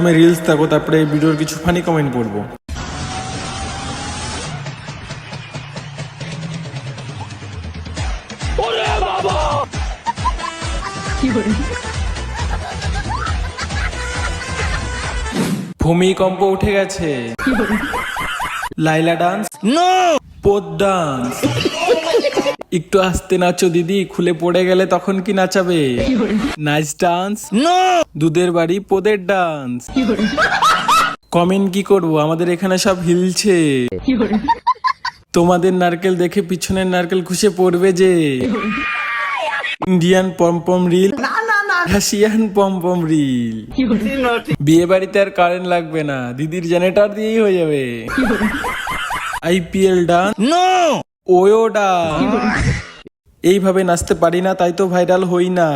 আমি রিলস থাকো, তারপরে এই ভিডিওর কিছু ফানি কমেন্ট পড়বো। ভূমিকম্প উঠে গেছে। লাইলা ডান্স, পোদ ডান্স। একটু আস্তে নাচো দিদি, খুলে পড়ে গেলে তখন কি নাচাবে? নাইস ডান্স, দুধের বাড়ি পোদের ডান্স। কমেন্ট কি করবো, আমাদের এখানে সব হিলছে। তোমাদের নারকেল দেখে পিছনের নারকেল খুশে পড়বে যে। Indian pompom reel, Russian pompom reel. বিয়ে বাড়িতে আর কারেন্ট লাগবে না, দিদির জেনারেটর দিয়েই হয়ে যাবে। IPL dance, ওয়ো dance. এইভাবে নাচতে পারি না, তাই তো ভাইরাল হই না।